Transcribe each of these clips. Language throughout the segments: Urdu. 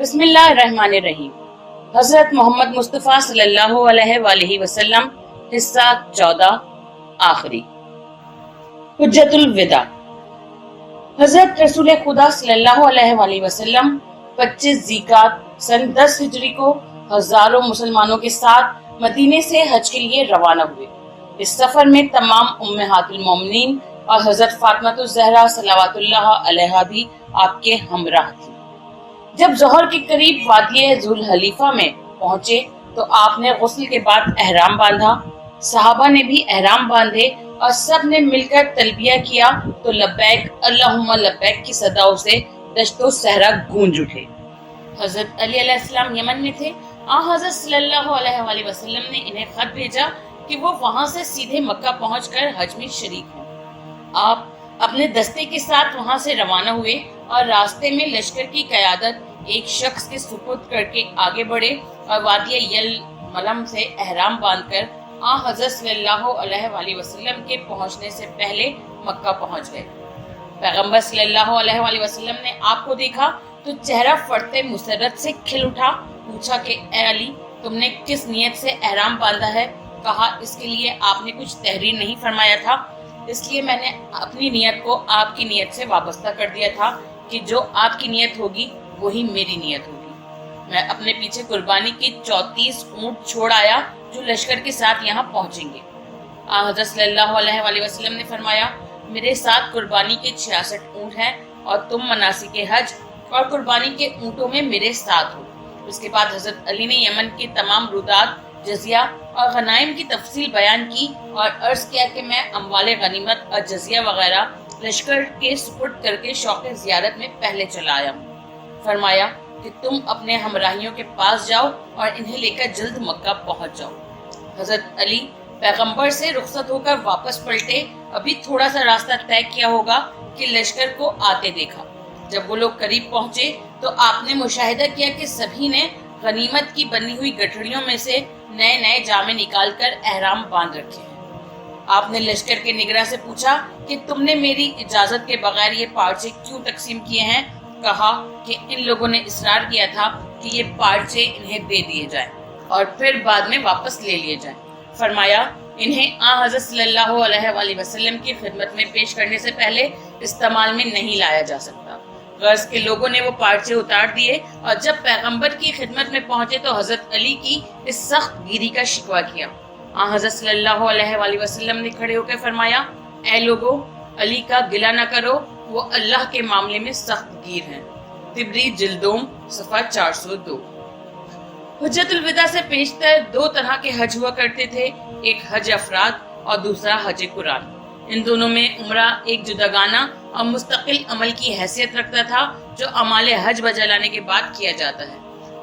بسم اللہ الرحمن الرحیم۔ حضرت محمد مصطفیٰ صلی اللہ علیہ وآلہ وسلم، حصہ 14 آخری۔ حجت الوداع۔ حضرت رسول خدا صلی اللہ علیہ وآلہ وسلم 25 ذیقعدہ سن 10 ہجری کو ہزاروں مسلمانوں کے ساتھ مدینے سے حج کے لیے روانہ ہوئے۔ اس سفر میں تمام امہات المومنین اور حضرت فاطمہ الزہرا صلوات اللہ علیہا بھی آپ کے ہمراہ تھی۔ جب ظہر کے قریب وادی ذوالحلیفہ میں پہنچے تو آپ نے غسل کے بعد احرام باندھا، صحابہ نے بھی احرام باندھے اور سب نے مل کر تلبیہ کیا تو لبیک اللہم لبیک کی صداؤں سے دشت و صحرا گونج اٹھے۔ حضرت علی علیہ السلام یمن میں تھے۔ حضرت صلی اللہ علیہ وآلہ وسلم نے انہیں خط بھیجا کہ وہ وہاں سے سیدھے مکہ پہنچ کر حج میں شریک ہوں۔ آپ اپنے دستے کے ساتھ وہاں سے روانہ ہوئے اور راستے میں لشکر کی قیادت ایک شخص کے سپرد کر کے آگے بڑھے اور وادی یلملم سے احرام باندھ کر حضرت صلی اللہ علیہ وآلہ وسلم کے پہنچنے سے پہلے مکہ پہنچ گئے۔ پیغمبر صلی اللہ علیہ وآلہ وسلم نے آپ کو دیکھا تو چہرہ فرتے مسرت سے کھل اٹھا، پوچھا کہ اے علی، تم نے کس نیت سے احرام باندھا ہے؟ کہا اس کے لیے آپ نے کچھ تحریر نہیں فرمایا تھا، اس لیے میں نے اپنی نیت کو آپ کی نیت سے وابستہ کر دیا تھا کہ جو آپ کی نیت ہوگی وہی میری نیت ہوگی۔ میں اپنے پیچھے قربانی کی 34 اونٹ چھوڑ آیا جو لشکر کے ساتھ یہاں پہنچیں گے۔ حضرت صلی اللہ علیہ وآلہ وسلم نے فرمایا، میرے ساتھ قربانی کے 66 اونٹ ہیں اور تم مناسک حج اور قربانی کے اونٹوں میں میرے ساتھ ہو۔ اس کے بعد حضرت علی نے یمن کے تمام رودات، جزیہ اور غنائم کی تفصیل بیان کی اور عرض کیا کہ میں اموال غنیمت اور جزیہ وغیرہ لشکر کے سپرد کر کے شوق زیارت میں پہلے چلا آیا ہوں۔ فرمایا کہ تم اپنے ہمراہیوں کے پاس جاؤ اور انہیں لے کر جلد مکہ پہنچ جاؤ۔ حضرت علی پیغمبر سے رخصت ہو کر واپس پلٹے، ابھی تھوڑا سا راستہ طے کیا ہوگا کہ لشکر کو آتے دیکھا۔ جب وہ لوگ قریب پہنچے تو آپ نے مشاہدہ کیا کہ سبھی نے غنیمت کی بنی ہوئی گٹھڑیوں میں سے نئے نئے جامے نکال کر احرام باندھ رکھے ہیں۔ آپ نے لشکر کے نگراں سے پوچھا کہ تم نے میری اجازت کے بغیر یہ پارچے کیوں تقسیم کیے ہیں؟ کہا کہ ان لوگوں نے اصرار کیا تھا کہ یہ پارچے انہیں دے دیے جائیں اور پھر بعد میں واپس لے لیے جائیں۔ فرمایا انہیں حضرت صلی اللہ علیہ وآلہ وسلم کی خدمت میں پیش کرنے سے پہلے استعمال میں نہیں لایا جا سکتا۔ غرض کے لوگوں نے وہ پارچے اتار دیے اور جب پیغمبر کی خدمت میں پہنچے تو حضرت علی کی اس سخت گیری کا شکوہ کیا۔ حضرت صلی اللہ علیہ وآلہ وسلم نے کھڑے ہو کر فرمایا، اے لوگو، علی کا گلہ نہ کرو، وہ اللہ کے معاملے میں سخت گیر ہیں۔ طبری جلدوم صفحہ 402۔ حجت الوداع سے پیشتر 2 طرح کے حج ہوا کرتے تھے، ایک حج افراد اور دوسرا حج قران۔ ان دونوں میں عمرہ ایک جداگانہ اور مستقل عمل کی حیثیت رکھتا تھا جو اعمال حج بجا لانے کے بعد کیا جاتا ہے۔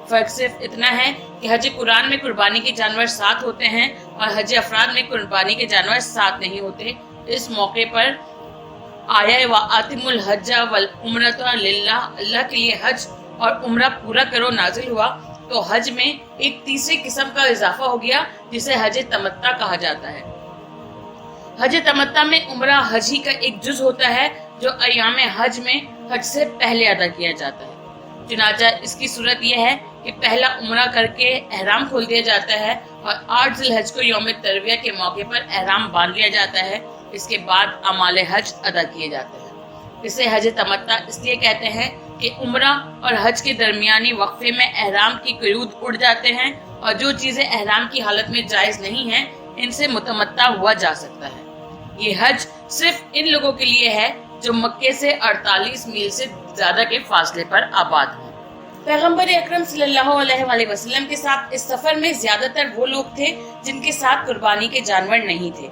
فرق صرف اتنا ہے کہ حج قران میں قربانی کے جانور ساتھ ہوتے ہیں اور حج افراد میں قربانی کے جانور ساتھ نہیں ہوتے۔ اس موقع پر آیا وَآتِمُ الْحَجَّ وَالْعُمْرَةَ لِلَّهِ، اللہ کے لیے حج اور عمرہ پورا کرو نازل ہوا تو حج میں ایک تیسری قسم کا اضافہ ہو گیا جسے حج تمتع کہا جاتا ہے۔ حج تمتع میں عمرہ حج ہی کا ایک جز ہوتا ہے جو ایام حج میں حج سے پہلے ادا کیا جاتا ہے۔ چنانچہ اس کی صورت یہ ہے کہ پہلا عمرہ کر کے احرام کھول دیا جاتا ہے اور 8 ذی الحج کو یوم ترویہ کے موقع پر احرام باندھ لیا جاتا ہے۔ اس کے بعد اعمال حج ادا کیے جاتے ہیں۔ اسے حج تمتع اس لیے کہتے ہیں کہ عمرہ اور حج کے درمیانی وقفے میں احرام کی قیود اڑ جاتے ہیں اور جو چیزیں احرام کی حالت میں جائز نہیں ہیں ان سے متمتع ہوا جا سکتا ہے۔ یہ حج صرف ان لوگوں کے لیے ہے جو مکے سے 48 میل سے زیادہ کے فاصلے پر آباد ہیں۔ پیغمبر اکرم صلی اللہ علیہ وآلہ وسلم کے ساتھ اس سفر میں زیادہ تر وہ لوگ تھے جن کے ساتھ قربانی کے جانور نہیں تھے۔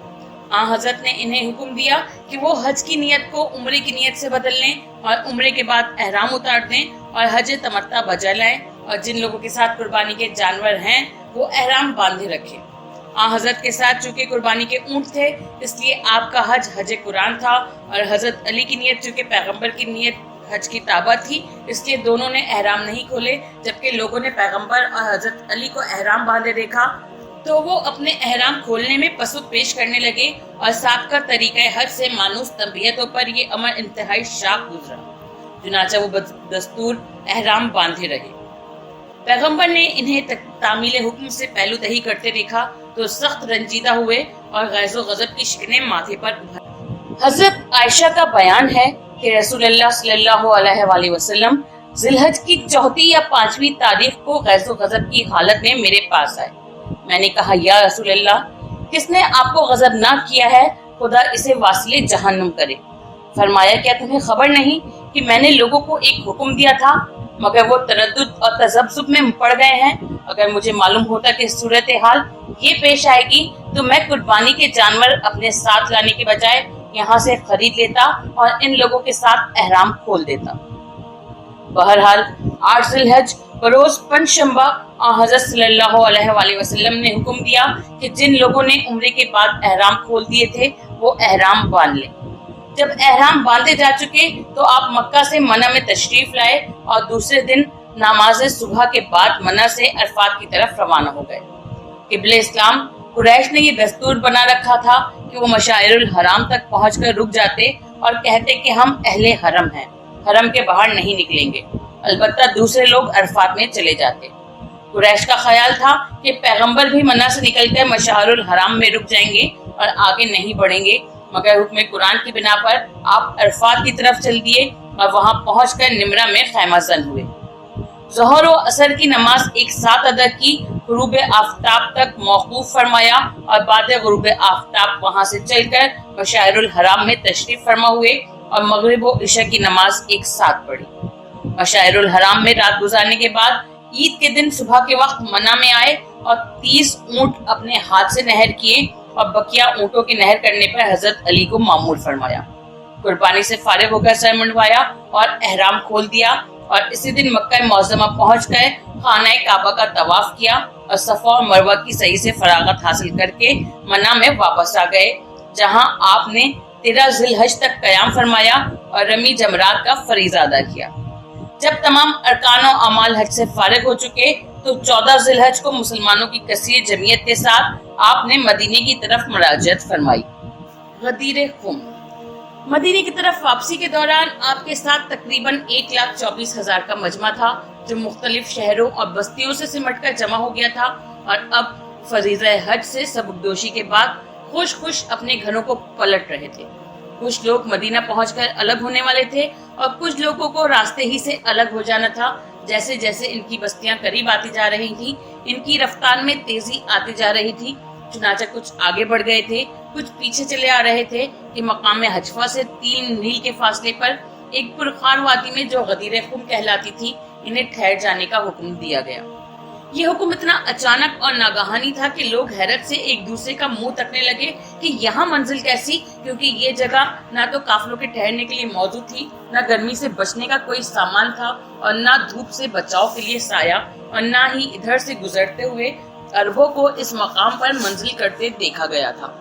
حضرت نے انہیں حکم دیا کہ وہ حج کی نیت کو عمرے کی نیت سے بدل لیں اور عمرے کے بعد احرام اتار دیں اور حج تمتع بجا لائیں، اور جن لوگوں کے ساتھ قربانی کے جانور ہیں وہ احرام باندھے رکھیں۔ حضرت کے ساتھ چونکہ قربانی کے اونٹ تھے اس لیے آپ کا حج حج قران تھا، اور حضرت علی کی نیت چونکہ پیغمبر کی نیت حج کی تابع تھی اس لیے دونوں نے احرام نہیں کھولے۔ جبکہ لوگوں نے پیغمبر اور حضرت علی کو احرام باندھے دیکھا تو وہ اپنے احرام کھولنے میں پسو پیش کرنے لگے، اور سابقہ طریقہ حج سے مانوس تنبیہتوں پر یہ امر انتہائی شاق گزرا۔ چنانچہ وہ بدستور احرام باندھے رہے۔ پیغمبر نے انہیں تعمیل حکم سے پہلو دہی کرتے دیکھا تو سخت رنجیدہ ہوئے اور غیظ و غضب کی شکنیں ماتھے پر ابھر۔ حضرت عائشہ کا بیان ہے کہ رسول اللہ صلی اللہ علیہ وآلہ وسلم ذی الحج کی 4 یا 5 تاریخ کو غیظ و غضب کی حالت میں میرے پاس آئے۔ میں نے کہا یا رسول اللہ، کس نے آپ کو غضب نہ کیا ہے، خدا اسے واصل جہنم کرے۔ فرمایا کیا تمہیں خبر نہیں کہ میں نے لوگوں کو ایک حکم دیا تھا مگر وہ تردد اور تذبذب میں پڑ گئے ہیں؟ اگر مجھے معلوم ہوتا کہ صورتحال یہ پیش آئے گی تو میں قربانی کے جانور اپنے ساتھ لانے کے بجائے یہاں سے خرید لیتا اور ان لوگوں کے ساتھ احرام کھول دیتا۔ بہرحال 8 ذی الحج بروز پنجشنبہ حضرت صلی اللہ علیہ وآلہ وسلم نے حکم دیا کہ جن لوگوں نے عمرے کے بعد احرام کھول دیے تھے وہ احرام باندھ لیں۔ جب احرام باندھے جا چکے تو آپ مکہ سے منی میں تشریف لائے اور دوسرے دن نماز صبح کے بعد منی سے عرفات کی طرف روانہ ہو گئے۔ قبلہ اسلام قریش نے یہ دستور بنا رکھا تھا کہ وہ مشاعر الحرام تک پہنچ کر رک جاتے اور کہتے کہ ہم اہل حرم ہیں، حرم کے باہر نہیں نکلیں گے، البتہ دوسرے لوگ عرفات میں چلے جاتے۔ قریش کا خیال تھا کہ پیغمبر بھی منی سے نکل کر مشاعر الحرام میں رک جائیں گے اور آگے نہیں بڑھیں گے، مگر حکم قرآن کی بنا پر آپ عرفات کی طرف چل دیے اور وہاں پہنچ کر نمرہ میں خیمہ زن ہوئے۔ ظہر و عصر کی نماز ایک ساتھ ادا کی، غروب آفتاب تک موقوف فرمایا اور بعد غروب آفتاب وہاں سے چل کر مشاعر الحرام میں تشریف فرما ہوئے اور مغرب و عشاء کی نماز ایک ساتھ پڑھی۔ مشاعر الحرام میں رات گزارنے کے بعد عید کے دن صبح کے وقت منی میں آئے اور 30 اونٹ اپنے ہاتھ سے نہر کیے اور بقیہ اونٹوں کی نہر کرنے پر حضرت علی کو مامور فرمایا۔ قربانی سے فارغ ہو کر سر منڈوایا اور احرام کھول دیا اور اسی دن مکہ معظمہ پہنچ گئے، خانہ کعبہ کا طواف کیا اور صفا اور مروہ کی سعی سے فراغت حاصل کر کے منی میں واپس آ گئے، جہاں آپ نے 13 ذی الحج تک قیام فرمایا اور رمی جمرات کا فریضہ ادا کیا۔ جب تمام ارکان و اعمال حج سے فارغ ہو چکے تو 14 ذی الحج کو مسلمانوں کی کثیر جمعیت کے ساتھ آپ نے مدینے کی طرف مراجعت فرمائی۔ غدیر خم۔ مدینے کی طرف واپسی کے دوران آپ کے ساتھ تقریباً 1,24,000 کا مجمع تھا جو مختلف شہروں اور بستیوں سے سمٹ کر جمع ہو گیا تھا اور اب فریضہ حج سے سبکدوشی کے بعد خوش اپنے گھروں کو پلٹ رہے تھے۔ کچھ لوگ مدینہ پہنچ کر الگ ہونے والے تھے اور کچھ لوگوں کو راستے ہی سے الگ ہو جانا تھا۔ جیسے جیسے ان کی بستیاں قریب آتی جا رہی تھیں، ان کی رفتار میں تیزی آتی جا رہی تھی، چنانچہ کچھ آگے بڑھ گئے تھے، کچھ پیچھے چلے آ رہے تھے کہ مقام حجفہ سے 3 میل کے فاصلے پر ایک پرخار وادی میں جو غدیر خم کہلاتی تھی انہیں ٹھہر جانے کا حکم دیا گیا۔ یہ حکم اتنا اچانک اور ناگہانی تھا کہ لوگ حیرت سے ایک دوسرے کا منہ تکنے لگے کہ یہاں منزل کیسی، کیونکہ یہ جگہ نہ تو قافلوں کے ٹھہرنے کے لیے موجود تھی، نہ گرمی سے بچنے کا کوئی سامان تھا اور نہ دھوپ سے بچاؤ کے لیے سایہ، اور نہ ہی ادھر سے گزرتے ہوئے عربوں کو اس مقام پر منزل کرتے دیکھا گیا تھا۔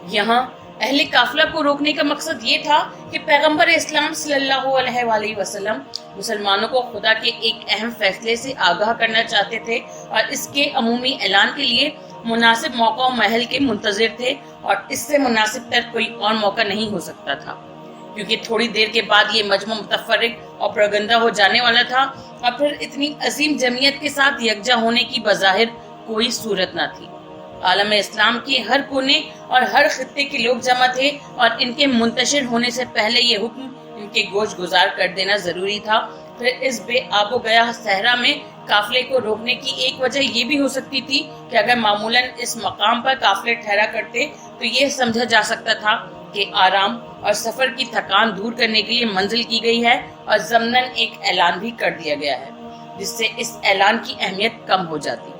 یہاں اہل قافلہ کو روکنے کا مقصد یہ تھا کہ پیغمبر اسلام صلی اللہ علیہ وآلہ وسلم مسلمانوں کو خدا کے ایک اہم فیصلے سے آگاہ کرنا چاہتے تھے اور اس کے عمومی اعلان کے لیے مناسب موقع و محل کے منتظر تھے، اور اس سے مناسب تر کوئی اور موقع نہیں ہو سکتا تھا، کیونکہ تھوڑی دیر کے بعد یہ مجمع متفرق اور پرگندہ ہو جانے والا تھا اور پھر اتنی عظیم جمعیت کے ساتھ یکجا ہونے کی بظاہر کوئی صورت نہ تھی۔ عالم اسلام کے ہر کونے اور ہر خطے کے لوگ جمع تھے اور ان کے منتشر ہونے سے پہلے یہ حکم ان کے گوش گزار کر دینا ضروری تھا۔ پھر اس بے آب و گیا صحرا میں قافلے کو روکنے کی ایک وجہ یہ بھی ہو سکتی تھی کہ اگر معمولاً اس مقام پر قافلے ٹھہرا کرتے تو یہ سمجھا جا سکتا تھا کہ آرام اور سفر کی تھکان دور کرنے کے لیے منزل کی گئی ہے، اور ضمناً ایک اعلان بھی کر دیا گیا ہے جس سے اس اعلان کی اہمیت کم ہو جاتی۔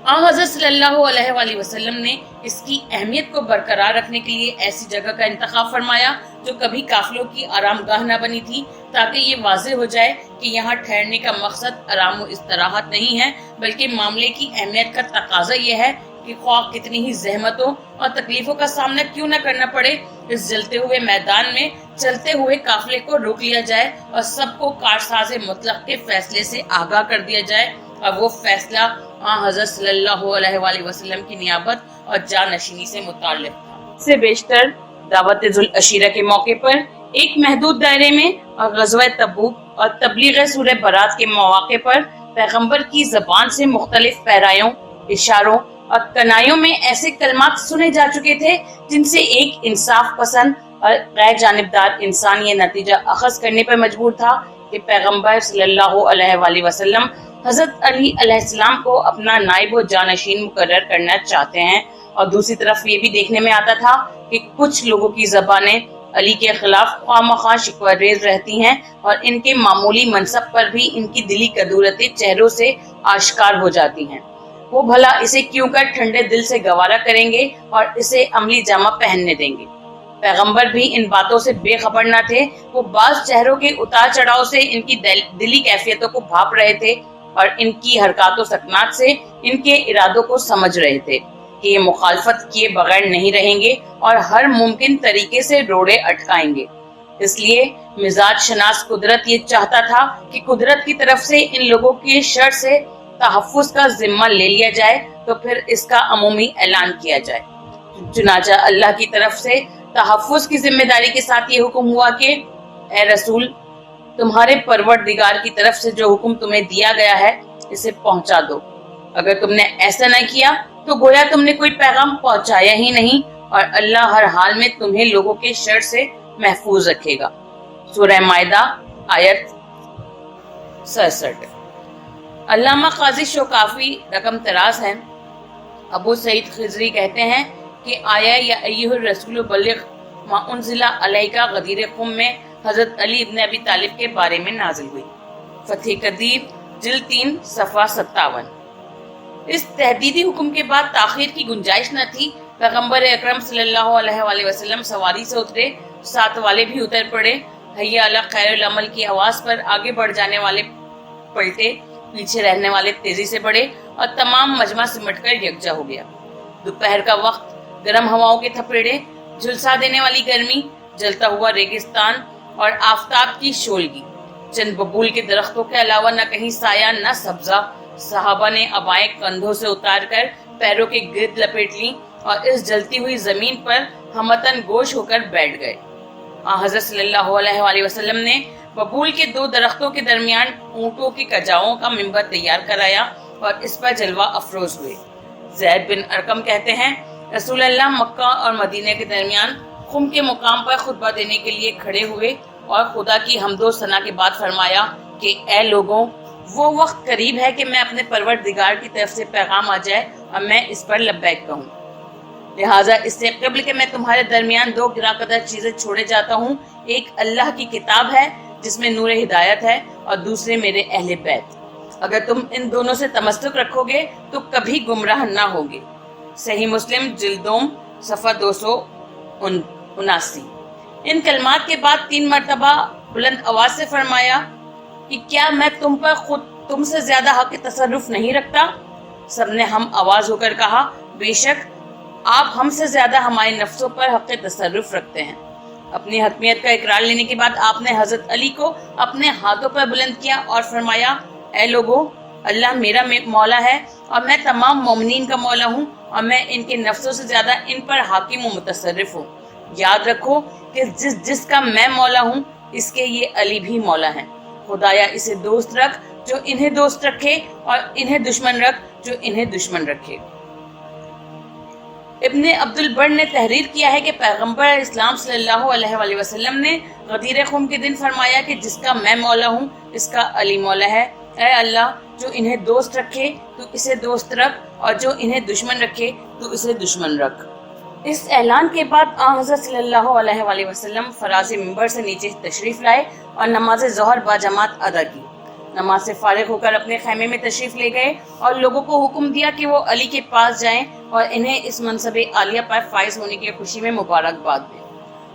حضرت صلی اللہ علیہ وآلہ وسلم نے اس کی اہمیت کو برقرار رکھنے کے لیے ایسی جگہ کا انتخاب فرمایا جو کبھی قافلوں کی آرام گاہ نہ بنی تھی، تاکہ یہ واضح ہو جائے کہ یہاں ٹھہرنے کا مقصد آرام و استراحت نہیں ہے، بلکہ معاملے کی اہمیت کا تقاضا یہ ہے کہ خواہ کتنی ہی زحمتوں اور تکلیفوں کا سامنا کیوں نہ کرنا پڑے، اس جلتے ہوئے میدان میں چلتے ہوئے قافلے کو روک لیا جائے اور سب کو کارساز مطلق کے فیصلے سے آگاہ کر دیا جائے، اور وہ فیصلہ حضرت صلی اللہ علیہ وآلہ وسلم کی نیابت اور جانشینی سے متعلق تھا۔ سے بیشتر دعوت ذو العشیرہ کے موقع پر ایک محدود دائرے میں اور غزوہ تبوک اور تبلیغ سورہ برات کے مواقع پر پیغمبر کی زبان سے مختلف پیرایوں، اشاروں اور کنائیوں میں ایسے کلمات سنے جا چکے تھے جن سے ایک انصاف پسند اور غیر جانبدار انسان یہ نتیجہ اخذ کرنے پر مجبور تھا کہ پیغمبر صلی اللہ علیہ وآلہ وسلم حضرت علی علیہ السلام کو اپنا نائب و جانشین مقرر کرنا چاہتے ہیں، اور دوسری طرف یہ بھی دیکھنے میں آتا تھا کہ کچھ لوگوں کی زبانیں علی کے خلاف خواہ مخواہ شکوہ ریز رہتی ہیں اور ان کے معمولی منصب پر بھی ان کی دلی کدورتیں چہروں سے آشکار ہو جاتی ہیں۔ وہ بھلا اسے کیوں کر ٹھنڈے دل سے گوارا کریں گے اور اسے عملی جامہ پہننے دیں گے؟ پیغمبر بھی ان باتوں سے بے خبر نہ تھے۔ وہ بعض چہروں کے اتار چڑھاؤ سے ان کی دلی کیفیتوں کو بھاپ رہے تھے اور ان کی حرکات و سکنات سے ان کے ارادوں کو سمجھ رہے تھے کہ یہ مخالفت کیے بغیر نہیں رہیں گے اور ہر ممکن طریقے سے روڑے اٹکائیں گے۔ اس لیے مزاج شناس قدرت یہ چاہتا تھا کہ قدرت کی طرف سے ان لوگوں کے شر سے تحفظ کا ذمہ لے لیا جائے تو پھر اس کا عمومی اعلان کیا جائے۔ چنانچہ اللہ کی طرف سے تحفظ کی ذمہ داری کے ساتھ یہ حکم ہوا کہ اے رسول، تمہارے پروردگار کی طرف سے جو حکم تمہیں دیا گیا ہے اسے پہنچا دو۔ اگر تم نے ایسا نہ کیا تو گویا تم نے کوئی پیغام پہنچایا ہی نہیں، اور اللہ ہر حال میں تمہیں لوگوں کے شر سے محفوظ رکھے گا۔ سورہ مائدہ آیت 67۔ علامہ قاضی شوکافی رقم تراز ہے۔ ابو سعید خضری کہتے ہیں کہ آیا یا ایھا الرسول بلغ ما انزل علیک غدیر قم میں حضرت علی ابن ابی طالب کے بارے میں نازل ہوئی۔ فتح قدیر جلد 3 صفحہ 57۔ اس تحدیدی حکم کے بعد تاخیر کی گنجائش نہ تھی۔ پیغمبر اکرم صلی اللہ علیہ وآلہ وسلم سواری سے اترے، ساتھ والے بھی اتر پڑے۔ حیا علی خیر العمل کی آواز پر آگے بڑھ جانے والے پلٹے، پیچھے رہنے والے تیزی سے بڑھے اور تمام مجمع سمٹ کر یکجا ہو گیا۔ دوپہر کا وقت، گرم ہواؤں کے تھپیڑے، جھلسا دینے والی گرمی، جلتا ہوا ریگستان اور آفتاب کی شولگی، چند ببول کے درختوں کے علاوہ نہ کہیں سایہ نہ سبزہ۔ صحابہ نے عبائیں کندھوں سے اتار کر پیروں کے گرد لپیٹ لیں اور اس جلتی ہوئی زمین پر ہمتن گوش ہو کر بیٹھ گئے۔ حضرت صلی اللہ علیہ وآلہ وسلم نے ببول کے 2 درختوں کے درمیان اونٹوں کی کجاؤں کا منبر تیار کرایا اور اس پر جلوہ افروز ہوئے۔ زید بن ارقم کہتے ہیں رسول اللہ مکہ اور مدینہ کے درمیان خم کے مقام پر خطبہ دینے کے لیے کھڑے ہوئے اور خدا کی حمد و ثنا کے بعد فرمایا کہ اے لوگوں، وہ وقت قریب ہے کہ میں اپنے پروردگار کی طرف سے پیغام آ جائے اور میں اس پر لبیک کہوں، لہٰذا اس سے قبل کہ میں تمہارے درمیان 2 گراں قدر چیزیں چھوڑے جاتا ہوں، ایک اللہ کی کتاب ہے جس میں نور ہدایت ہے اور دوسرے میرے اہل بیت۔ اگر تم ان دونوں سے تمسک رکھو گے تو کبھی گمراہ نہ ہوگے۔ صحیح مسلم جلد 2 صفحہ 279۔ ان کلمات کے بعد 3 مرتبہ بلند آواز سے فرمایا کہ کیا میں تم پر خود تم سے زیادہ حق تصرف نہیں رکھتا؟ سب نے ہم آواز ہو کر کہا بے شک آپ ہم سے زیادہ ہمارے نفسوں پر حق تصرف رکھتے ہیں۔ اپنی حتمیت کا اقرار لینے کے بعد آپ نے حضرت علی کو اپنے ہاتھوں پر بلند کیا اور فرمایا اے لوگوں، اللہ میرا مولا ہے اور میں تمام مومنین کا مولا ہوں اور میں ان کے نفسوں سے زیادہ ان پر حاکم و متصرف ہوں۔ یاد رکھو کہ جس کا میں مولا ہوں اس کے یہ علی بھی مولا ہیں۔ خدایا اسے دوست رکھ جو انہیں دوست رکھے اور انہیں دشمن رکھ جو انہیں دشمن رکھے۔ ابن عبد البر نے تحریر کیا ہے کہ پیغمبر اسلام صلی اللہ علیہ وآلہ وسلم نے غدیر خم کے دن فرمایا کہ جس کا میں مولا ہوں اس کا علی مولا ہے۔ اے اللہ، جو انہیں دوست رکھے تو اسے دوست رکھ اور جو انہیں دشمن رکھے تو اسے دشمن رکھ۔ اس اعلان کے بعد حضرت صلی اللہ علیہ وآلہ وسلم فراز منبر سے نیچے تشریف لائے اور نماز ظہر باجماعت ادا کی۔ نماز سے فارغ ہو کر اپنے خیمے میں تشریف لے گئے اور لوگوں کو حکم دیا کہ وہ علی کے پاس جائیں اور انہیں اس منصب عالیہ پر فائز ہونے کی خوشی میں مبارکباد دیں۔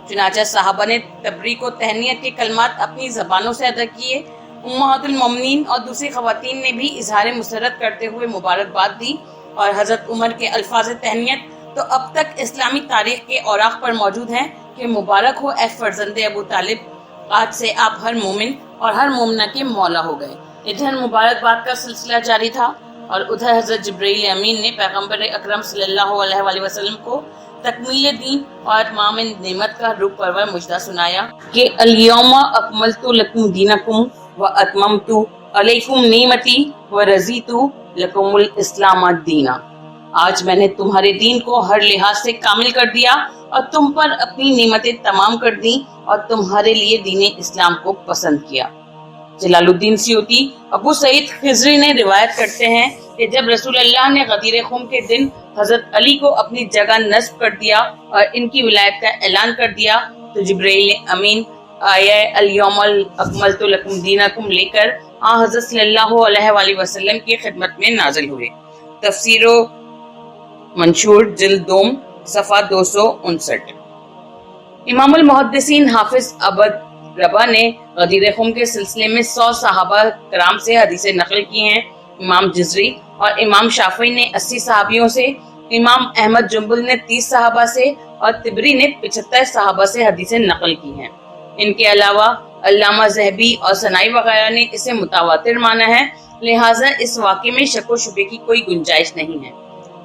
چنانچہ صحابہ نے تبری کو تہنیت کے کلمات اپنی زبانوں سے ادا کیے۔ امہات المومنین اور دوسری خواتین نے بھی اظہار مسرت کرتے ہوئے مبارکباد دی، اور حضرت عمر کے الفاظ تہنیت تو اب تک اسلامی تاریخ کے اوراق پر موجود ہیں کہ مبارک ہو اے فرزند ابو طالب، آج سے آپ ہر مومن اور ہر مومنہ کے مولا ہو گئے۔ ادھر مبارکباد کا سلسلہ جاری تھا اور ادھر حضرت جبرائیل امین نے پیغمبر اکرم صلی اللہ علیہ وآلہ وسلم کو تکمیل دین اور اتمام نعمت کا روح پرور مجدہ سنایا کہ الیوم اکملت لکم دینکم واتممت علیکم نعمتی و رضیتو لکم الاسلام دینا، آج میں نے تمہارے دین کو ہر لحاظ سے کامل کر دیا اور تم پر اپنی نعمتیں تمام کر دیں اور تمہارے لیے دین اسلام کو پسند کیا۔ جلال الدین سیوطی ابو سعید خضری نے روایت کرتے ہیں کہ جب رسول اللہ نے غدیر خم کے دن حضرت علی کو اپنی جگہ نصب کر دیا اور ان کی ولایت کا اعلان کر دیا تو جبرائیل امین آیہ الیوم اکملت لکم دینکم لے کر حضرت صلی اللہ علیہ وآلہ وسلم کی خدمت میں نازل ہوئے۔ تفسیر و منشور جلد دوم صفحہ 259۔ امام المحدثین حافظ عبد ربا نے غدیر خم کے سلسلے میں 100 صحابہ کرام سے حدیثیں نقل کی ہیں۔ امام جزری اور امام شافعی نے 80 صحابیوں سے، امام احمد جنبل نے 30 صحابہ سے اور طبری نے 75 صحابہ سے حدیثیں نقل کی ہیں۔ ان کے علاوہ علامہ ذہبی اور ثنائی وغیرہ نے اسے متواتر مانا ہے، لہٰذا اس واقعے میں شک و شبے کی کوئی گنجائش نہیں ہے۔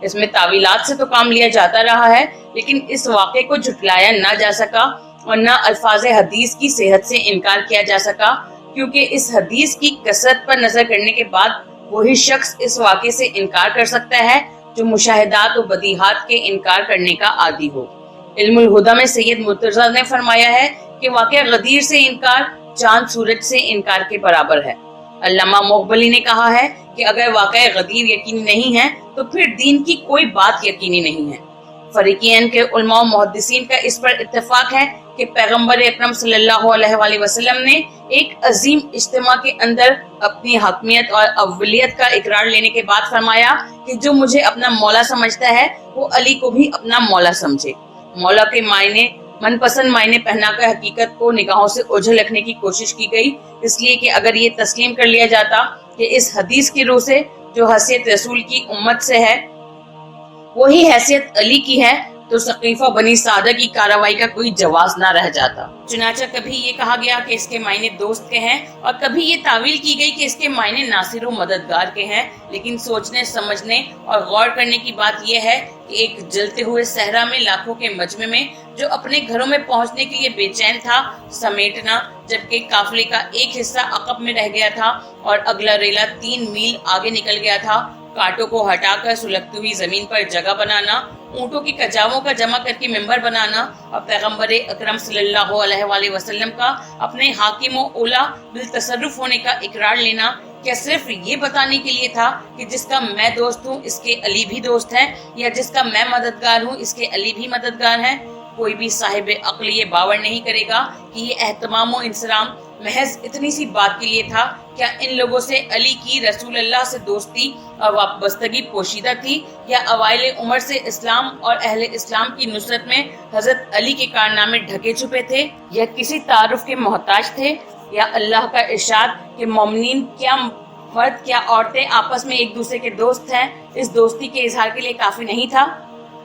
اس میں تعویلات سے تو کام لیا جاتا رہا ہے، لیکن اس واقعے کو جھٹلایا نہ جا سکا اور نہ الفاظ حدیث کی صحت سے انکار کیا جا سکا، کیونکہ اس حدیث کی کثرت پر نظر کرنے کے بعد وہی شخص اس واقعے سے انکار کر سکتا ہے جو مشاہدات و بدیہات کے انکار کرنے کا عادی ہو۔ علم الہدی میں سید مرتضیٰ نے فرمایا ہے کہ واقعہ غدیر سے انکار چاند سورج سے انکار کے برابر ہے۔ علامہ مقبلی نے کہا ہے کہ اگر واقعہ غدیر یقینی نہیں ہے تو پھر دین کی کوئی بات یقینی نہیں ہے۔ فریقین کے علماء و محدثین کا اس پر اتفاق ہے کہ پیغمبر اکرم صلی اللہ علیہ وآلہ وسلم نے ایک عظیم اجتماع کے اندر اپنی حاکمیت اور اولیت کا اقرار لینے کے بعد فرمایا کہ جو مجھے اپنا مولا سمجھتا ہے وہ علی کو بھی اپنا مولا سمجھے۔ مولا کے معنی من پسند معنی پہنا کر حقیقت کو نگاہوں سے اوجھل رکھنے کی کوشش کی گئی، اس لیے کہ اگر یہ تسلیم کر لیا جاتا کہ اس حدیث کی روح سے جو حیثیت رسول کی امت سے ہے وہی حیثیت علی کی ہے تو سقیفہ بنی سعدہ کی کارروائی کا کوئی جواز نہ رہ جاتا۔ چنانچہ کبھی یہ کہا گیا کہ اس کے معنی دوست کے ہیں اور کبھی یہ تعویل کی گئی کہ اس کے معنی ناصر و مددگار کے ہیں، لیکن سوچنے سمجھنے اور غور کرنے کی بات یہ ہے کہ ایک جلتے ہوئے صحرا میں لاکھوں کے مجمع میں جو اپنے گھروں میں پہنچنے کے لیے بے چین تھا سمیٹنا، جبکہ قافلے کا ایک حصہ عقب میں رہ گیا تھا اور اگلا ریلا 3 میل آگے نکل گیا تھا، کانٹوں کو ہٹا کر سلگتی ہوئی زمین پر جگہ بنانا، اونٹوں کی کجاووں کا جمع کر کے ممبر بنانا اور پیغمبر اکرم صلی اللہ علیہ وآلہ وسلم کا اپنے حاکم و اولا بالتصرف ہونے کا اقرار لینا، کیا صرف یہ بتانے کے لیے تھا کہ جس کا میں دوست ہوں اس کے علی بھی دوست ہیں، یا جس کا میں مددگار ہوں اس کے علی بھی مددگار ہیں؟ کوئی بھی صاحب عقل یہ باور نہیں کرے گا کہ یہ اہتمام و انصرام محض اتنی سی بات کے لیے تھا۔ کیا ان لوگوں سے علی کی رسول اللہ سے دوستی اور وابستگی پوشیدہ تھی، یا اوائل عمر سے اسلام اور اہل اسلام کی نصرت میں حضرت علی کے کارنامے ڈھکے چھپے تھے، یا کسی تعارف کے محتاج تھے؟ یا اللہ کا ارشاد کہ مومنین کیا مرد کیا عورتیں آپس میں ایک دوسرے کے دوست ہیں، اس دوستی کے اظہار کے لیے کافی نہیں تھا؟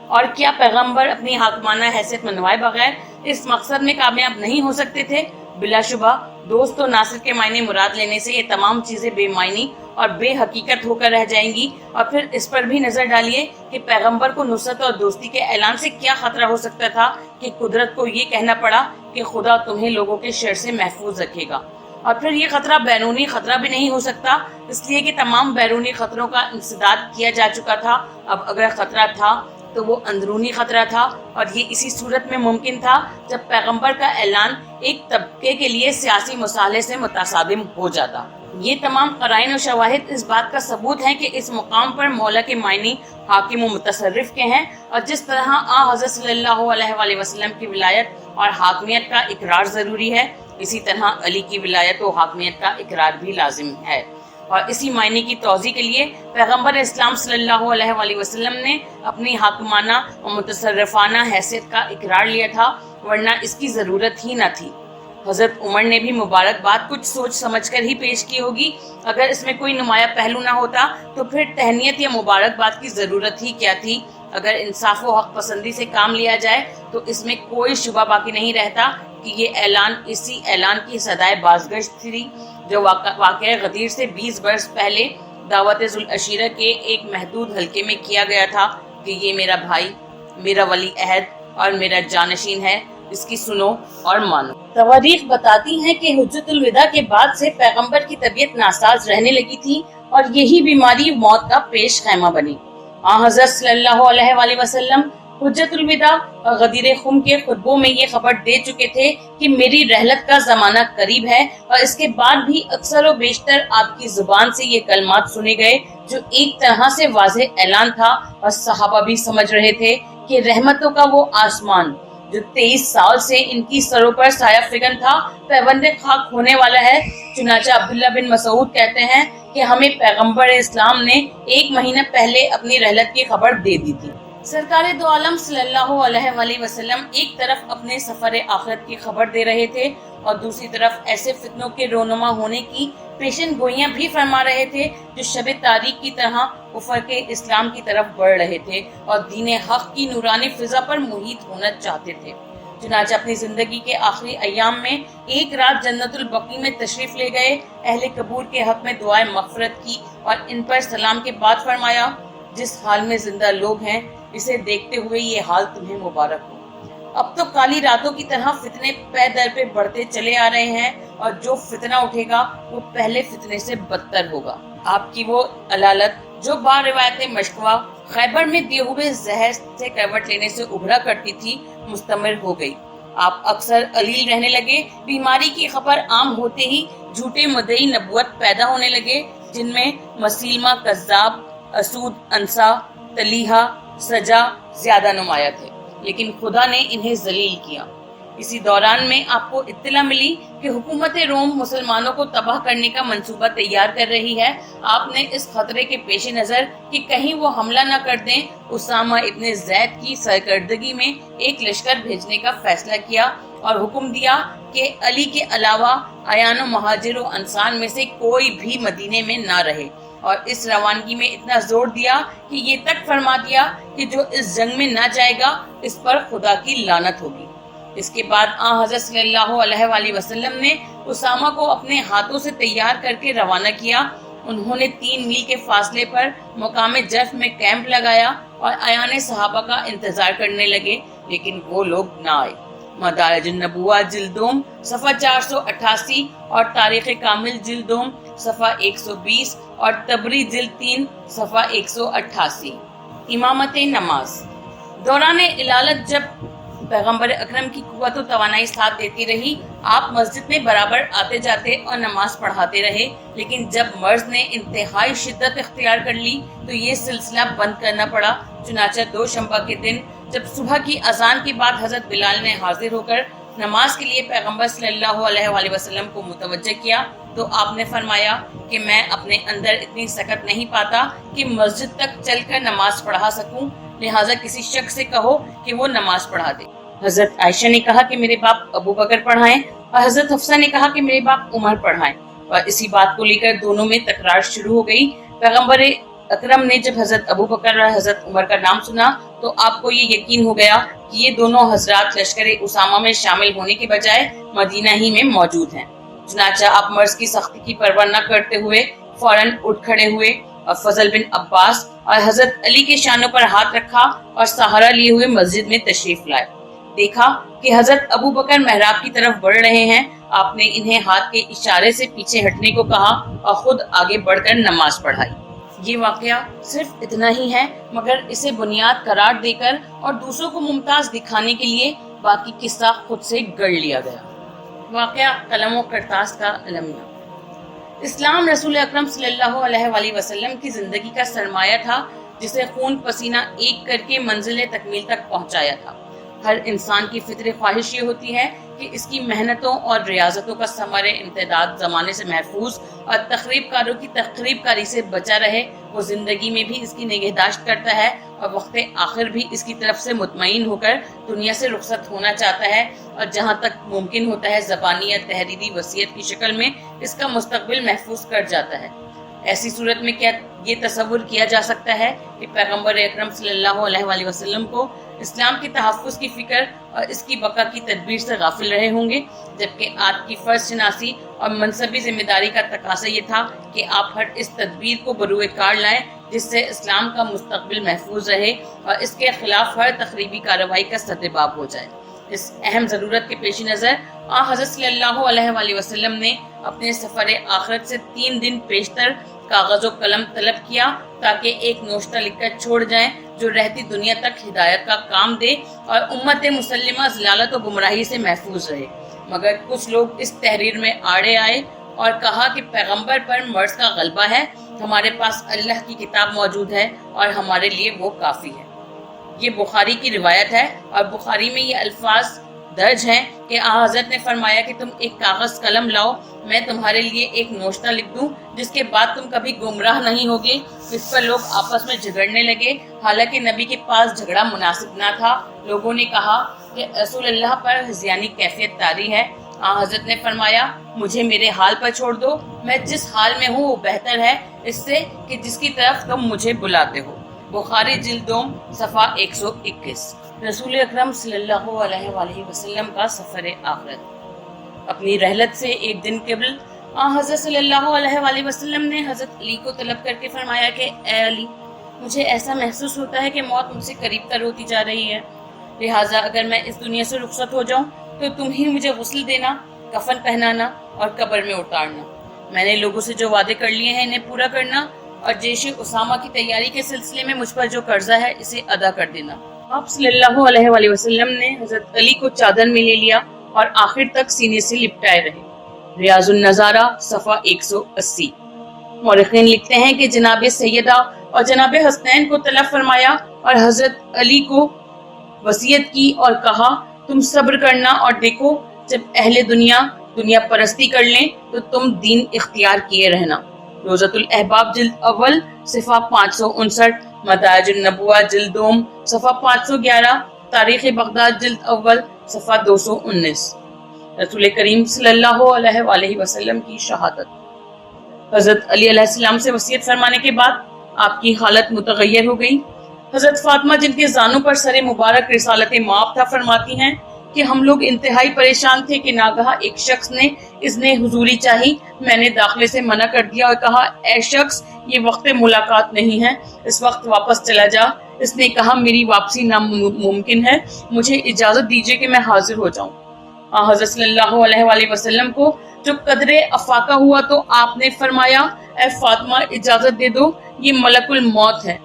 اور کیا پیغمبر اپنی حاکمانہ حیثیت منوائے بغیر اس مقصد میں کامیاب نہیں ہو سکتے تھے؟ بلا شبہ دوست و ناصر کے معنی مراد لینے سے یہ تمام چیزیں بے معنی اور بے حقیقت ہو کر رہ جائیں گی۔ اور پھر اس پر بھی نظر ڈالیے کہ پیغمبر کو نصرت اور دوستی کے اعلان سے کیا خطرہ ہو سکتا تھا کہ قدرت کو یہ کہنا پڑا کہ خدا تمہیں لوگوں کے شر سے محفوظ رکھے گا۔ اور پھر یہ خطرہ بیرونی خطرہ بھی نہیں ہو سکتا، اس لیے کہ تمام بیرونی خطروں کا انسداد کیا جا چکا تھا۔ اب اگر خطرہ تھا تو وہ اندرونی خطرہ تھا، اور یہ اسی صورت میں ممکن تھا جب پیغمبر کا اعلان ایک طبقے کے لیے سیاسی مصالحے سے متصادم ہو جاتا۔ یہ تمام قرائن و شواہد اس بات کا ثبوت ہیں کہ اس مقام پر مولا کے معنی حاکم و متصرف کے ہیں، اور جس طرح حضرت صلی اللہ علیہ وآلہ وسلم کی ولایت اور حاکمیت کا اقرار ضروری ہے، اسی طرح علی کی ولایت و حاکمیت کا اقرار بھی لازم ہے۔ اور اسی معنی کی توضیح کے لیے پیغمبر اسلام صلی اللہ علیہ وآلہ وسلم نے اپنی حاکمانہ و متصرفانہ حیثیت کا اقرار لیا تھا، ورنہ اس کی ضرورت ہی نہ تھی۔ حضرت عمر نے بھی مبارکباد کچھ سوچ سمجھ کر ہی پیش کی ہوگی، اگر اس میں کوئی نمایاں پہلو نہ ہوتا تو پھر تہنیت یا مبارکباد کی ضرورت ہی کیا تھی۔ اگر انصاف و حق پسندی سے کام لیا جائے تو اس میں کوئی شبہ باقی نہیں رہتا کہ یہ اعلان اسی اعلان کی صدائے بازگشت تھی جو واقعہ غدیر سے 20 برس پہلے دعوت ذوالعشیرہ کے ایک محدود حلقے میں کیا گیا تھا کہ یہ میرا بھائی، میرا ولی عہد اور میرا جانشین ہے، اس کی سنو اور مانو۔ تواریخ بتاتی ہیں کہ حجت الوداع کے بعد سے پیغمبر کی طبیعت ناساز رہنے لگی تھی اور یہی بیماری موت کا پیش خیمہ بنی۔ حضرت صلی اللہ علیہ وآلہ وسلم حجت الوداع اور غدیر خم کے خطبوں میں یہ خبر دے چکے تھے کہ میری رحلت کا زمانہ قریب ہے، اور اس کے بعد بھی اکثر و بیشتر آپ کی زبان سے یہ کلمات سنے گئے جو ایک طرح سے واضح اعلان تھا، اور صحابہ بھی سمجھ رہے تھے کہ رحمتوں کا وہ آسمان جو 23 سال سے ان کی سروں پر سایہ فگن تھا پیوند خاک ہونے والا ہے۔ چنانچہ عبداللہ بن مسعود کہتے ہیں کہ ہمیں پیغمبر اسلام نے 1 مہینہ پہلے اپنی رحلت کی خبر دے دی تھی۔ سرکار دو عالم صلی اللہ علیہ وآلہ وسلم ایک طرف اپنے سفر آخرت کی خبر دے رہے تھے اور دوسری طرف ایسے فتنوں کے رونما ہونے کی پیشن گوئیاں بھی فرما رہے تھے جو شب تاریک کی طرح افق اسلام کی طرف بڑھ رہے تھے اور دین حق کی نورانی فضا پر محیط ہونا چاہتے تھے۔ چنانچہ اپنی زندگی کے آخری ایام میں ایک رات جنت البقیع میں تشریف لے گئے، اہل قبور کے حق میں دعائے مغفرت کی اور ان پر سلام کے بعد فرمایا، جس حال میں زندہ لوگ ہیں اسے دیکھتے ہوئے یہ حال تمہیں مبارک ہو۔ اب تو کالی راتوں کی طرح فتنے پے در پہ بڑھتے چلے آ رہے ہیں، اور جو فتنہ اٹھے گا وہ پہلے فتنے سے بدتر ہوگا۔ آپ کی وہ علالت جو بار روایت مشکوہ خیبر میں دیے ہوئے زہر سے کروٹ لینے سے ابھرا کرتی تھی مستمر ہو گئی۔ آپ اکثر علیل رہنے لگے، بیماری کی خبر عام ہوتے ہی جھوٹے مدعی نبوت پیدا ہونے لگے، جن میں مسیلمہ کذاب، اسود انسا، تلیحہ، سجا زیادہ نمایاں تھے، لیکن خدا نے انہیں ذلیل کیا۔ اسی دوران میں آپ کو اطلاع ملی کہ حکومت روم مسلمانوں کو تباہ کرنے کا منصوبہ تیار کر رہی ہے۔ آپ نے اس خطرے کے پیش نظر کہ کہیں وہ حملہ نہ کر دیں، اسامہ ابن زید کی سرکردگی میں ایک لشکر بھیجنے کا فیصلہ کیا اور حکم دیا کہ علی کے علاوہ اعیان و مہاجر و انصار میں سے کوئی بھی مدینے میں نہ رہے، اور اس روانگی میں اتنا زور دیا کہ یہ تک فرما دیا کہ جو اس جنگ میں نہ جائے گا اس پر خدا کی لعنت ہوگی۔ اس کے بعد حضرت صلی اللہ علیہ وآلہ وسلم نے اسامہ کو اپنے ہاتھوں سے تیار کر کے روانہ کیا۔ انہوں نے 3 میل کے فاصلے پر مقام جرف میں کیمپ لگایا اور اعیان صحابہ کا انتظار کرنے لگے، لیکن وہ لوگ نہ آئے۔ مدارج النبوہ جلدوم صفحہ 488 اور تاریخ کامل جلدوم صفحہ 120 اور تبری جلد 3 صفحہ 188۔ امامت نماز۔ دوران علالت جب پیغمبر اکرم کی قوت و توانائی ساتھ دیتی رہی، آپ مسجد میں برابر آتے جاتے اور نماز پڑھاتے رہے، لیکن جب مرض نے انتہائی شدت اختیار کر لی تو یہ سلسلہ بند کرنا پڑا۔ چنانچہ دوشنبہ کے دن جب صبح کی اذان کے بعد حضرت بلال نے حاضر ہو کر نماز کے لیے پیغمبر صلی اللہ علیہ وآلہ وسلم کو متوجہ کیا تو آپ نے فرمایا کہ میں اپنے اندر اتنی سکت نہیں پاتا کہ مسجد تک چل کر نماز پڑھا سکوں، لہٰذا کسی شخص سے کہو کہ وہ نماز پڑھا دے۔ حضرت عائشہ نے کہا کہ میرے باپ ابو بکر پڑھائیں، اور حضرت حفصہ نے کہا کہ میرے باپ عمر پڑھائیں، اور اسی بات کو لے کر دونوں میں تکرار شروع ہو گئی۔ پیغمبر اکرم نے جب حضرت ابو بکر اور حضرت عمر کا نام سنا تو آپ کو یہ یقین ہو گیا کہ یہ دونوں حضرات لشکر اسامہ میں شامل ہونے کے بجائے مدینہ ہی میں موجود ہیں۔ چنانچہ آپ مرض کی سختی کی پرواہ نہ کرتے ہوئے فوراً اٹھ کھڑے ہوئے اور فضل بن عباس اور حضرت علی کے شانوں پر ہاتھ رکھا اور سہارا لیے ہوئے مسجد میں تشریف لائے۔ دیکھا کہ حضرت ابو بکر محراب کی طرف بڑھ رہے ہیں، آپ نے انہیں ہاتھ کے اشارے سے پیچھے ہٹنے کو کہا اور خود آگے بڑھ کر نماز پڑھائی۔ یہ واقعہ صرف اتنا ہی ہے، مگر اسے بنیاد قرار دے کر اور دوسروں کو ممتاز دکھانے کے لیے باقی قصہ خود سے گڑھ لیا گیا۔ واقعہ قلم و کرتاس کا المیہ۔ اسلام رسول اکرم صلی اللہ علیہ وآلہ وسلم کی زندگی کا سرمایہ تھا، جسے خون پسینہ ایک کر کے منزل تکمیل تک پہنچایا تھا۔ ہر انسان کی فطری خواہش یہ ہوتی ہے کہ اس کی محنتوں اور ریاضتوں کا ثمر امتداد زمانے سے محفوظ اور تخریب کاروں کی تخریب کاری سے بچا رہے۔ وہ زندگی میں بھی اس کی نگہداشت کرتا ہے اور وقت آخر بھی اس کی طرف سے مطمئن ہو کر دنیا سے رخصت ہونا چاہتا ہے، اور جہاں تک ممکن ہوتا ہے زبانی یا تحریری وصیت کی شکل میں اس کا مستقبل محفوظ کر جاتا ہے۔ ایسی صورت میں کیا یہ تصور کیا جا سکتا ہے کہ پیغمبر اکرم صلی اللہ علیہ وآلہ وسلم کو اسلام کے تحفظ کی فکر اور اس کی بقا کی تدبیر سے غافل رہے ہوں گے، جبکہ آپ کی فرض شناسی اور منصبی ذمہ داری کا تقاضا یہ تھا کہ آپ ہر اس تدبیر کو بروئے کار لائیں جس سے اسلام کا مستقبل محفوظ رہے اور اس کے خلاف ہر تخریبی کارروائی کا سدباب ہو جائے۔ اس اہم ضرورت کے پیش نظر حضرت صلی اللہ علیہ وآلہ وسلم نے اپنے سفر آخرت سے 3 دن پیشتر کاغذ و قلم طلب کیا تاکہ ایک نوشتہ لکھ کر چھوڑ جائیں جو رہتی دنیا تک ہدایت کا کام دے اور امت مسلمہ ضلالت و گمراہی سے محفوظ رہے۔ مگر کچھ لوگ اس تحریر میں آڑے آئے اور کہا کہ پیغمبر پر مرض کا غلبہ ہے، ہمارے پاس اللہ کی کتاب موجود ہے اور ہمارے لیے وہ کافی ہے۔ یہ بخاری کی روایت ہے اور بخاری میں یہ الفاظ درج ہیں کہ حضرت نے فرمایا کہ تم ایک کاغذ قلم لاؤ، میں تمہارے لیے ایک نوشتہ لکھ دوں جس کے بعد تم کبھی گمراہ نہیں ہوگے۔ اس پر لوگ آپس میں جھگڑنے لگے، حالانکہ نبی کے پاس جھگڑا مناسب نہ تھا۔ لوگوں نے کہا کہ رسول اللہ پر ہذیانی کیفیت طاری ہے۔ حضرت نے فرمایا مجھے میرے حال پر چھوڑ دو، میں جس حال میں ہوں وہ بہتر ہے اس سے کہ جس کی طرف تم مجھے بلاتے ہو۔ بخاری جلد دوم صفحہ 121۔ رسول اکرم صلی اللہ علیہ وآلہ وسلم کا سفر آخرت۔ اپنی رحلت سے ایک دن قبل حضرت صلی اللہ علیہ وآلہ وسلم نے حضرت علی کو طلب کر کے فرمایا کہ اے علی، مجھے ایسا محسوس ہوتا ہے کہ موت مجھ سے قریب تر ہوتی جا رہی ہے، لہٰذا اگر میں اس دنیا سے رخصت ہو جاؤں تو تم ہی مجھے غسل دینا، کفن پہنانا اور قبر میں اتارنا۔ میں نے لوگوں سے جو وعدے کر لیے ہیں انہیں پورا کرنا اور جیش اسامہ کی تیاری کے سلسلے میں مجھ پر جو قرضہ ہے اسے ادا کر دینا۔ آپ صلی اللہ علیہ وآلہ وسلم نے حضرت علی کو چادر میں لے لیا اور آخر تک سینے سے لپٹائے رہے۔ ریاض النظارہ صفحہ 180۔ مورخین لکھتے ہیں کہ جناب سیدہ اور جناب حسنین کو طلب فرمایا اور حضرت علی کو وصیت کی اور کہا تم صبر کرنا اور دیکھو جب اہل دنیا پرستی کر لیں تو تم دین اختیار کیے رہنا۔ روزۃ الاحباب جلد اول صفحہ 559، مدارج النبوہ جلد دوم صفحہ 511، تاریخ بغداد جلد اول صفحہ 219۔ رسول کریم صلی اللہ علیہ وآلہ وسلم کی شہادت۔ حضرت علی علیہ السلام سے وصیت فرمانے کے بعد آپ کی حالت متغیر ہو گئی۔ حضرت فاطمہ جن کے زانوں پر سر مبارک رسالت مآب تھا فرماتی ہیں کہ ہم لوگ انتہائی پریشان تھے کہ ناگہاں ایک شخص نے اذن حضوری چاہی، میں نے داخلے سے منع کر دیا اور کہا اے شخص یہ وقت ملاقات نہیں ہے، اس وقت واپس چلا جا۔ اس نے کہا میری واپسی ناممکن ہے، مجھے اجازت دیجیے کہ میں حاضر ہو جاؤں۔ حضرت صلی اللہ علیہ وآلہ وسلم کو جو قدر افاقہ ہوا تو آپ نے فرمایا اے فاطمہ اجازت دے دو، یہ ملک الموت ہے۔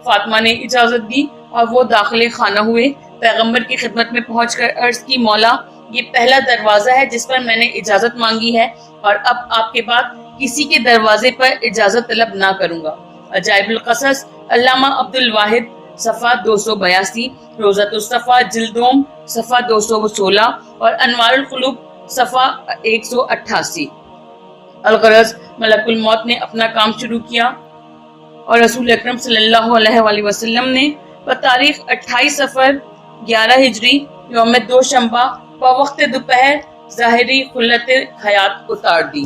فاطمہ نے اجازت دی اور وہ داخل خانہ ہوئے۔ پیغمبر کی خدمت میں پہنچ کر عرض کی مولا یہ پہلا دروازہ ہے جس پر میں نے اجازت مانگی ہے اور اب آپ کے بعد کسی کے دروازے پر اجازت طلب نہ کروں گا۔ عجائب القصص علامہ عبد الواحد صفحہ 282، روزۃ الصفا جلد دوم صفحہ 216 اور انوار القلوب صفحہ 188۔ الغرض ملک الموت نے اپنا کام شروع کیا اور رسول اکرم صلی اللہ علیہ وآلہ وسلم نے بتاریخ 28 صفر 11 ہجری یوم دوشنبہ بوقت دوپہر ظاہری خلت حیات اتار دی۔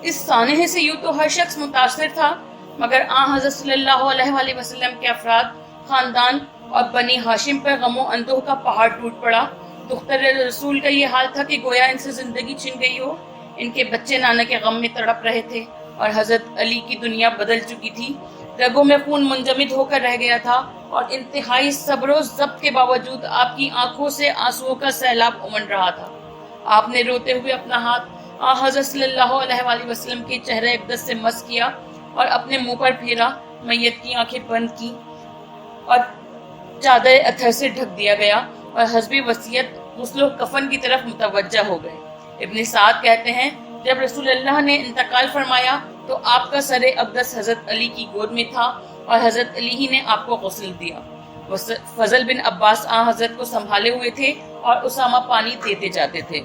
اس سانحے سے یوں تو ہر شخص متاثر تھا، مگر حضرت صلی اللہ علیہ وآلہ وسلم کے افراد، خاندان اور بنی ہاشم پر غم و اندوہ کا پہاڑ ٹوٹ پڑا۔ دختر رسول کا یہ حال تھا کہ گویا ان سے زندگی چھن گئی ہو۔ ان کے بچے نانا کے غم میں تڑپ رہے تھے اور حضرت علی کی دنیا بدل چکی تھی، رگوں میں خون منجمد ہو کر رہ گیا تھا اور انتہائی صبر و ضبط کے باوجود آپ کی آنکھوں سے آنسوؤں کا سیلاب امن رہا تھا۔ آپ نے روتے ہوئے اپنا ہاتھ حضرت صلی اللہ علیہ وآلہ وسلم کے چہرہ اقدس سے مس کیا اور اپنے منہ پر پھیرا۔ میت کی آنکھیں بند کی اور چادر اتھر سے ڈھک دیا گیا اور حسب وصیت غسل و کفن کی طرف متوجہ ہو گئے۔ ابن سعد کہتے ہیں جب رسول اللہ نے انتقال فرمایا تو آپ کا سر اقدس حضرت علی کی گود میں تھا اور حضرت علی ہی نے آپ کو غسل دیا۔ فضل بن عباس حضرت کو سنبھالے ہوئے تھے اور اسامہ پانی دیتے جاتے تھے۔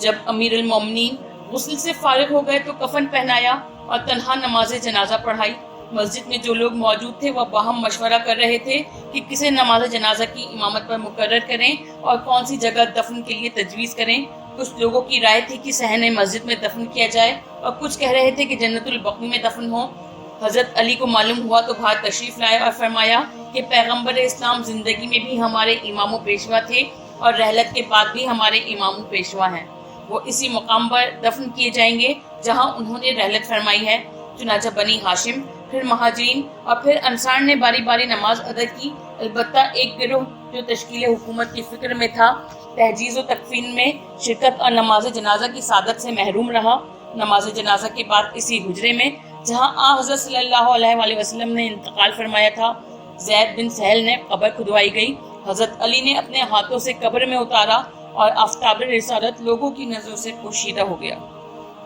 جب امیر المومنین غسل سے فارغ ہو گئے تو کفن پہنایا اور تنہا نماز جنازہ پڑھائی۔ مسجد میں جو لوگ موجود تھے وہ باہم مشورہ کر رہے تھے کہ کسے نماز جنازہ کی امامت پر مقرر کریں اور کون سی جگہ دفن کے لیے تجویز کریں۔ کچھ لوگوں کی رائے تھی کہ صحن مسجد میں دفن کیا جائے اور کچھ کہہ رہے تھے کہ جنت البقیع میں دفن ہو۔ حضرت علی کو معلوم ہوا تو باہر تشریف لائے اور فرمایا کہ پیغمبر اسلام زندگی میں بھی ہمارے امام و پیشوا تھے اور رحلت کے بعد بھی ہمارے امام و پیشوا ہیں، وہ اسی مقام پر دفن کیے جائیں گے جہاں انہوں نے رحلت فرمائی ہے۔ چنانچہ بنی ہاشم، پھر مہاجرین اور پھر انصار نے باری باری نماز ادا کی، البتہ ایک گروہ جو تشکیل حکومت کی فکر میں تھا تحجیز و تکفین میں شرکت اور نماز جنازہ کی سعادت سے محروم رہا۔ نماز جنازہ کے بعد اسی حجرے میں جہاں حضرت صلی اللہ علیہ وآلہ وسلم نے انتقال فرمایا تھا، زید بن سہل نے قبر کھدوائی گئی۔ حضرت علی نے اپنے ہاتھوں سے قبر میں اتارا اور آفتاب رسالت لوگوں کی نظروں سے پوشیدہ ہو گیا۔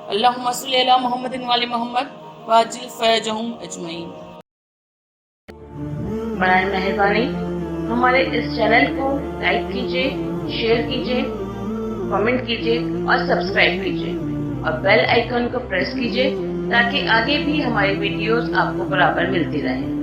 اللہم صلی علی محمد وعلی محمد واجل فرجہم اجمعین۔ برائے مہربانی ہمارے اس چینل کو لائک کیجیے، شیئر کیجیے، کمنٹ کیجیے اور سبسکرائب کیجیے اور بیل آئیکن کو پریس کیجیے تاکہ آگے بھی ہماری ویڈیوز آپ کو برابر ملتی رہیں۔